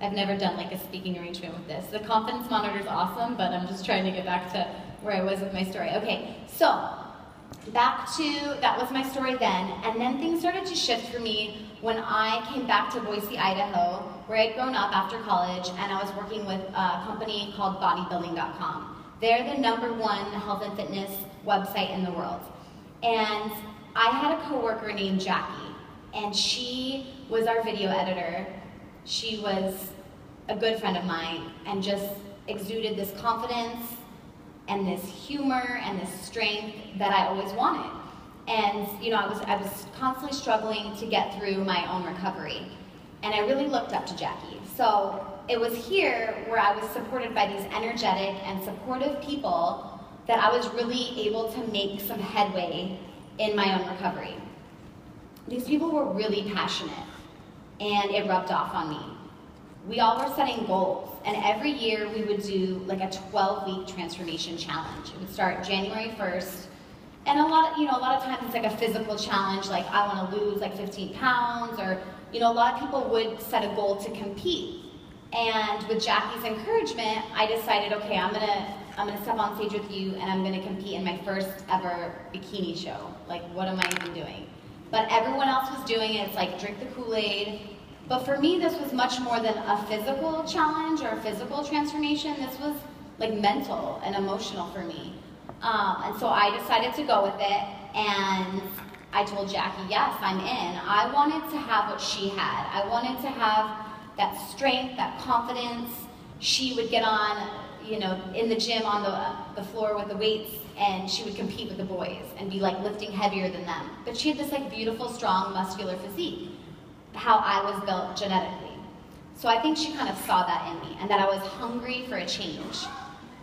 I've never done like a speaking arrangement with this. The confidence monitor is awesome, but I'm just trying to get back to where I was with my story. Okay, so back to, that was my story then, and then things started to shift for me when I came back to Boise, Idaho, where I'd grown up after college, and I was working with a company called bodybuilding.com. They're the #1 health and fitness website in the world. And I had a coworker named Jackie, and she was our video editor. She was a good friend of mine and just exuded this confidence and this humor and this strength that I always wanted. And you know, I was constantly struggling to get through my own recovery. And I really looked up to Jackie. So it was here where I was supported by these energetic and supportive people that I was really able to make some headway in my own recovery. These people were really passionate, and it rubbed off on me. We all were setting goals, and every year we would do like a 12-week transformation challenge. It would start January 1st, and a lot of times it's like a physical challenge, like I want to lose like 15 pounds, or a lot of people would set a goal to compete. And with Jackie's encouragement, I decided, okay, I'm gonna step on stage with you, and I'm gonna compete in my first ever bikini show. Like, what am I even doing? But everyone else was doing it. It's like drink the Kool-Aid. But for me, this was much more than a physical challenge or a physical transformation. This was like mental and emotional for me. And so I decided to go with it, and I told Jackie, yes, I'm in. I wanted to have what she had. I wanted to have that strength, that confidence. She would get on, in the gym on the floor with the weights, and she would compete with the boys and be like lifting heavier than them. But she had this like beautiful, strong, muscular physique, how I was built genetically. So I think she kind of saw that in me, and that I was hungry for a change.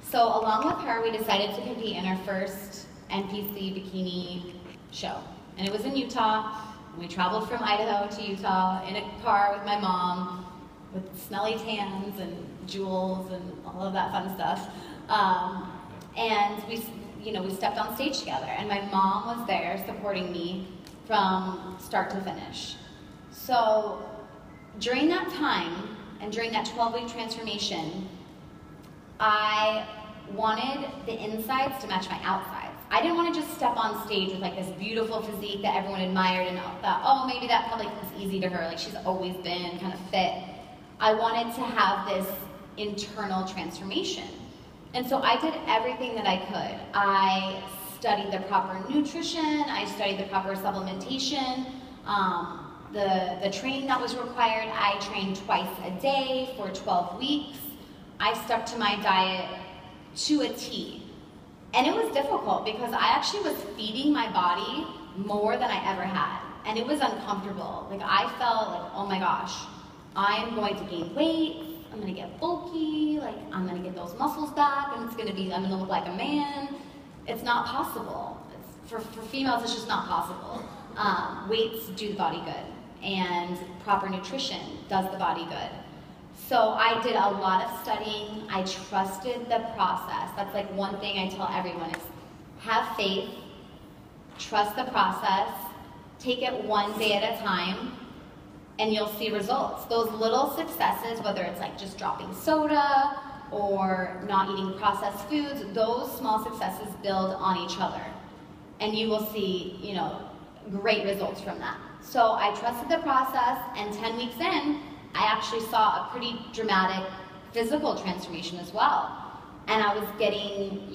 So along with her, we decided to compete in our first NPC bikini show. And it was in Utah. We traveled from Idaho to Utah in a car with my mom, with smelly tans and jewels and all of that fun stuff. And we stepped on stage together, and my mom was there supporting me from start to finish. So during that time, and during that 12-week transformation, I wanted the insides to match my outsides. I didn't want to just step on stage with like this beautiful physique that everyone admired and thought, oh, maybe that probably comes easy to her, like she's always been kind of fit. I wanted to have this internal transformation. And so I did everything that I could. I studied the proper nutrition, I studied the proper supplementation, the training that was required. I trained twice a day for 12 weeks. I stuck to my diet to a T. And it was difficult because I actually was feeding my body more than I ever had. And it was uncomfortable. Like I felt like, oh my gosh, I'm going to gain weight, I'm gonna get bulky, like I'm gonna get those muscles back, and I'm gonna look like a man. It's not possible. For females, it's just not possible. Weights do the body good, and proper nutrition does the body good. So I did a lot of studying. I trusted the process. That's like one thing I tell everyone is have faith, trust the process, take it one day at a time, and you'll see results. Those little successes, whether it's like just dropping soda or not eating processed foods, those small successes build on each other. And you will see, great results from that. So I trusted the process, and 10 weeks in, I actually saw a pretty dramatic physical transformation as well. And I was getting,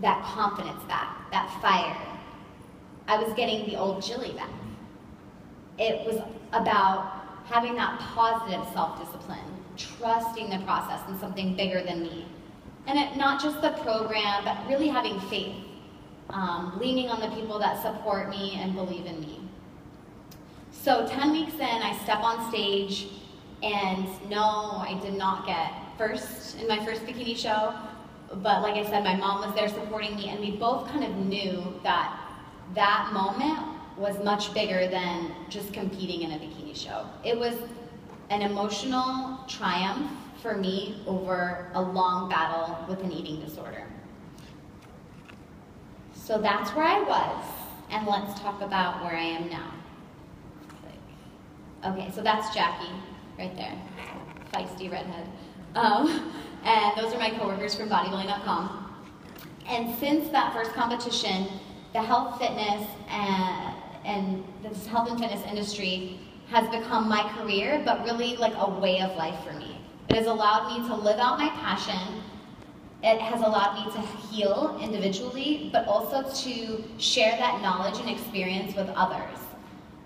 that confidence back, that fire. I was getting the old Jilly back. It was about having that positive self-discipline, trusting the process and something bigger than me. And not just the program, but really having faith, leaning on the people that support me and believe in me. So 10 weeks in, I step on stage, and no, I did not get first in my first bikini show, but like I said, my mom was there supporting me, and we both kind of knew that that moment was much bigger than just competing in a bikini show. It was an emotional triumph for me over a long battle with an eating disorder. So that's where I was, and let's talk about where I am now. Okay, so that's Jackie. right there, feisty redhead. And those are my coworkers from bodybuilding.com. And since that first competition, the health, fitness, and this health and fitness industry has become my career, but really like a way of life for me. It has allowed me to live out my passion. It has allowed me to heal individually, but also to share that knowledge and experience with others.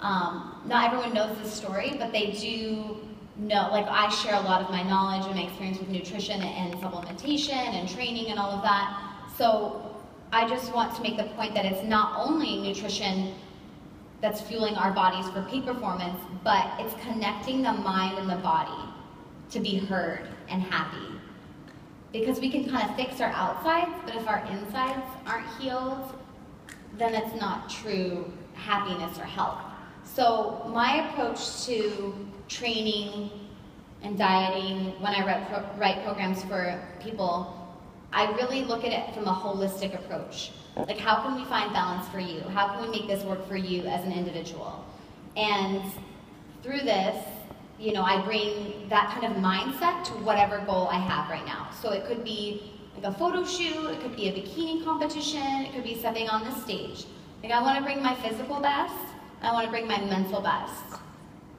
Not everyone knows this story, but they do know, like I share a lot of my knowledge and my experience with nutrition and supplementation and training and all of that. So I just want to make the point that it's not only nutrition that's fueling our bodies for peak performance, but it's connecting the mind and the body to be heard and happy. Because we can kind of fix our outsides, but if our insides aren't healed, then it's not true happiness or health. So my approach to training and dieting, when I write programs for people, I really look at it from a holistic approach. Like, how can we find balance for you? How can we make this work for you as an individual? And through this, you know, I bring that kind of mindset to whatever goal I have right now. So it could be like a photo shoot, it could be a bikini competition, it could be stepping on the stage. Like, I want to bring my physical best, I want to bring my mental best.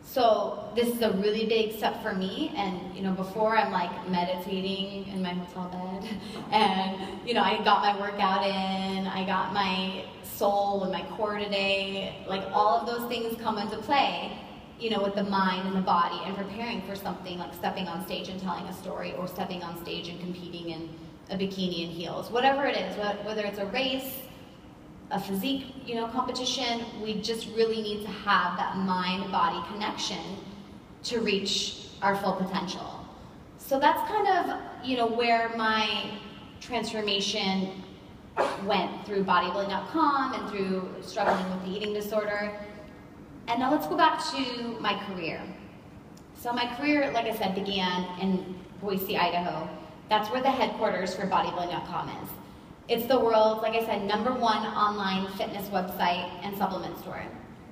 So this is a really big step for me, and you know, before I'm like meditating in my hotel bed, and you know, I got my workout in, I got my soul and my core today, like all of those things come into play, you know, with the mind and the body, and preparing for something like stepping on stage and telling a story, or stepping on stage and competing in a bikini and heels, whatever it is, whether it's a race, a physique, you know, competition, we just really need to have that mind-body connection to reach our full potential. So that's kind of, you know, where my transformation went through bodybuilding.com and through struggling with the eating disorder. And now let's go back to my career. So my career, like I said, began in Boise, Idaho. That's where the headquarters for bodybuilding.com is. It's the world's, like I said, #1 online fitness website and supplement store.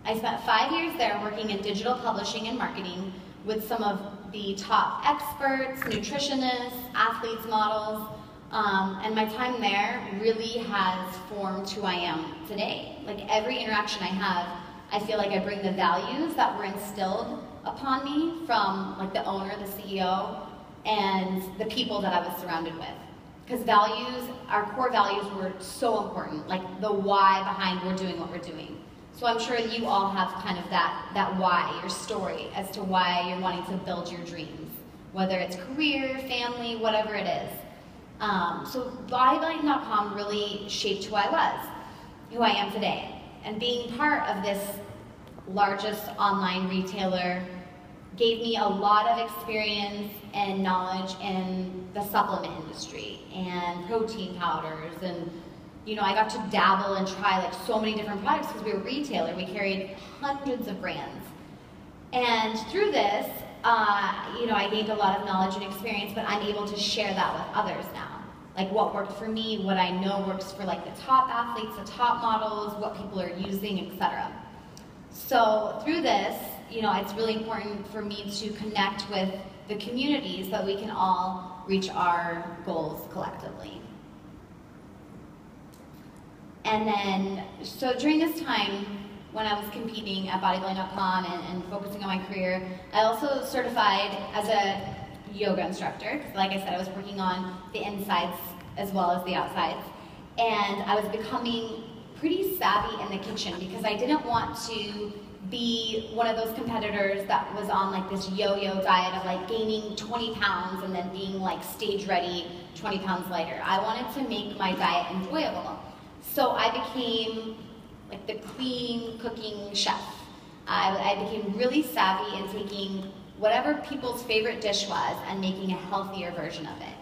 I spent 5 years there working in digital publishing and marketing with some of the top experts, nutritionists, athletes, models, and my time there really has formed who I am today. Like every interaction I have, I feel like I bring the values that were instilled upon me from like the owner, the CEO, and the people that I was surrounded with. Because values, our core values were so important, like the why behind we're doing what we're doing. So I'm sure you all have kind of that why, your story, as to why you're wanting to build your dreams, whether it's career, family, whatever it is. So bodybuilding.com really shaped who I was, who I am today. And being part of this largest online retailer gave me a lot of experience and knowledge in the supplement industry and protein powders, and you know, I got to dabble and try like so many different products because we were a retailer. We carried hundreds of brands, and through this, you know, I gained a lot of knowledge and experience, but I'm able to share that with others now. Like what worked for me, what I know works for like the top athletes, the top models, what people are using, etc. So through this, you know, it's really important for me to connect with the communities so that we can all reach our goals collectively. And then, so during this time, when I was competing at bodybuilding.com and focusing on my career, I also certified as a yoga instructor, because like I said, I was working on the insides as well as the outsides. And I was becoming pretty savvy in the kitchen because I didn't want to be one of those competitors that was on like this yo-yo diet of like gaining 20 pounds and then being like stage ready 20 pounds lighter. I wanted to make my diet enjoyable. So I became like the clean cooking chef. I became really savvy in taking whatever people's favorite dish was and making a healthier version of it.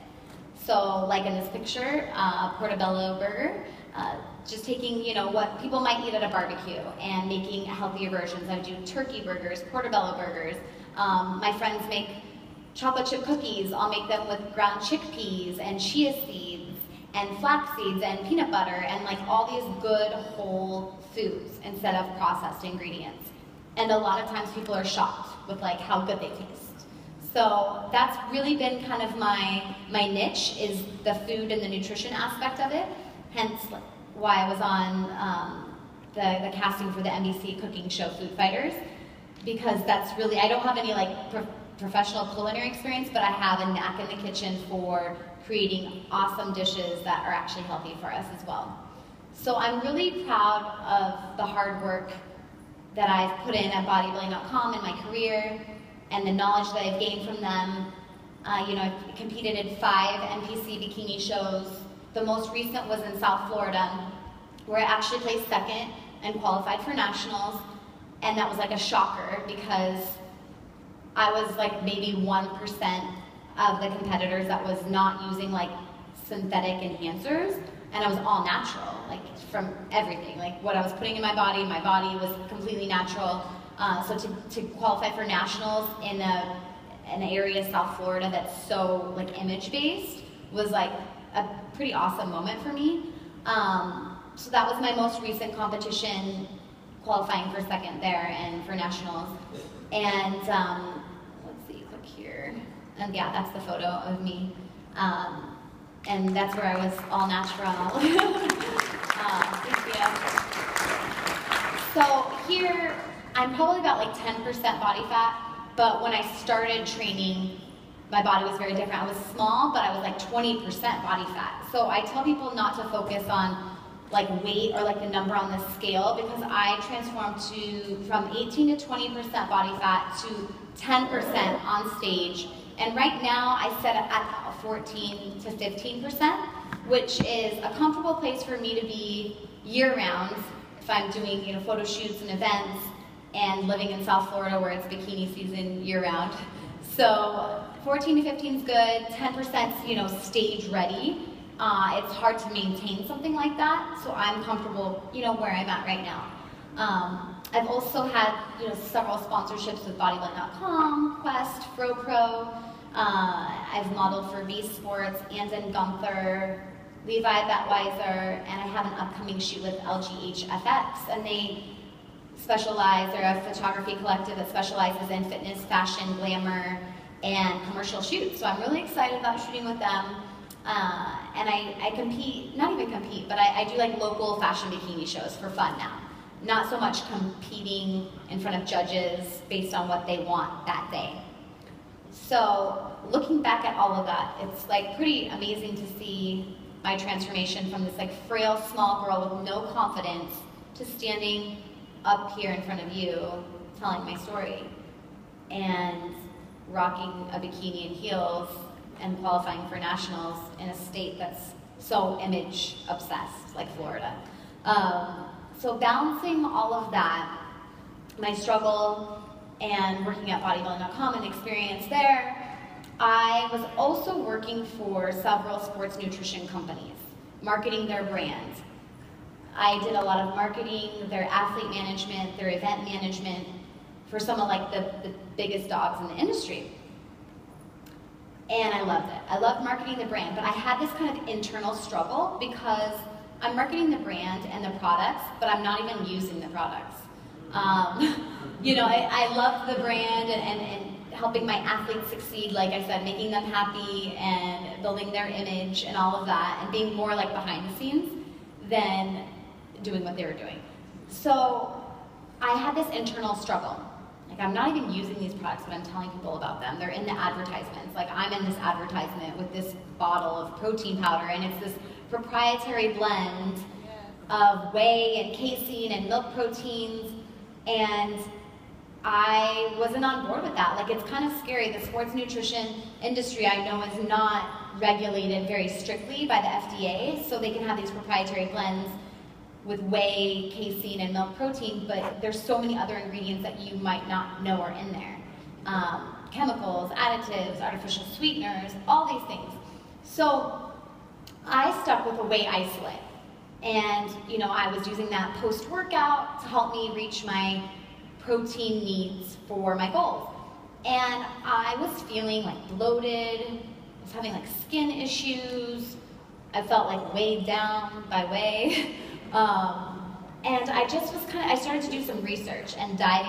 So like in this picture, portobello burger, just taking, you know, what people might eat at a barbecue and making healthier versions. I would do turkey burgers, portobello burgers. My friends make chocolate chip cookies. I'll make them with ground chickpeas and chia seeds and flax seeds and peanut butter and like all these good whole foods instead of processed ingredients. And a lot of times people are shocked with like how good they taste. So that's really been kind of my niche, is the food and the nutrition aspect of it. Hence why I was on the casting for the NBC cooking show Food Fighters, because that's really, I don't have any like professional culinary experience, but I have a knack in the kitchen for creating awesome dishes that are actually healthy for us as well. So I'm really proud of the hard work that I've put in at bodybuilding.com in my career, and the knowledge that I've gained from them. You know, I've competed in 5 NPC bikini shows. The most recent was in South Florida, where I actually placed second and qualified for nationals, and that was like a shocker because I was like maybe 1% of the competitors that was not using like synthetic enhancers, and I was all natural, like from everything. Like what I was putting in my body was completely natural. So to qualify for nationals in an area, South Florida, that's so like image-based was like a pretty awesome moment for me. So that was my most recent competition, qualifying for second there and for nationals. And let's see, click here. And yeah, that's the photo of me. And that's where I was all natural. Thank you. So here, I'm probably about like 10% body fat, but when I started training, my body was very different. I was small, but I was like 20% body fat. So I tell people not to focus on like weight or like the number on the scale, because I transformed from 18 to 20% body fat to 10% on stage. And right now I set it at 14 to 15%, which is a comfortable place for me to be year-round if I'm doing, you know, photo shoots and events and living in South Florida where it's bikini season year-round. So 14 to 15 is good, 10%, you know, stage ready. It's hard to maintain something like that, so I'm comfortable, you know, where I'm at right now. I've also had, you know, several sponsorships with bodybuilding.com, Quest, FroPro. I've modeled for V Sports, Andon Gunther, Levi Bettweiser, and I have an upcoming shoot with LGHFX, and they specialize, they're a photography collective that specializes in fitness, fashion, glamour, and commercial shoots. So I'm really excited about shooting with them. And I compete, not even compete, but I do like local fashion bikini shows for fun now. Not so much competing in front of judges based on what they want that day. So looking back at all of that, it's like pretty amazing to see my transformation from this like frail, small girl with no confidence to standing up here in front of you, telling my story, and rocking a bikini and heels and qualifying for nationals in a state that's so image obsessed, like Florida. So balancing all of that, my struggle and working at bodybuilding.com and experience there, I was also working for several sports nutrition companies, marketing their brand. I did a lot of marketing, their athlete management, their event management, for some of like the biggest dogs in the industry. And I loved it. I loved marketing the brand, but I had this kind of internal struggle because I'm marketing the brand and the products, but I'm not even using the products. You know, I love the brand and helping my athletes succeed, like I said, making them happy and building their image and all of that, and being more like behind the scenes than doing what they were doing. So I had this internal struggle. Like, I'm not even using these products, but I'm telling people about them. They're in the advertisements. Like, I'm in this advertisement with this bottle of protein powder, and it's this proprietary blend of whey and casein and milk proteins, and I wasn't on board with that. Like, it's kind of scary. The sports nutrition industry, I know, is not regulated very strictly by the FDA, so they can have these proprietary blends with whey, casein, and milk protein, but there's so many other ingredients that you might not know are in there. Chemicals, additives, artificial sweeteners, all these things. So I stuck with a whey isolate. And, you know, I was using that post-workout to help me reach my protein needs for my goals. And I was feeling like bloated, I was having like skin issues, I felt like weighed down by whey. And I just was I started to do some research and diving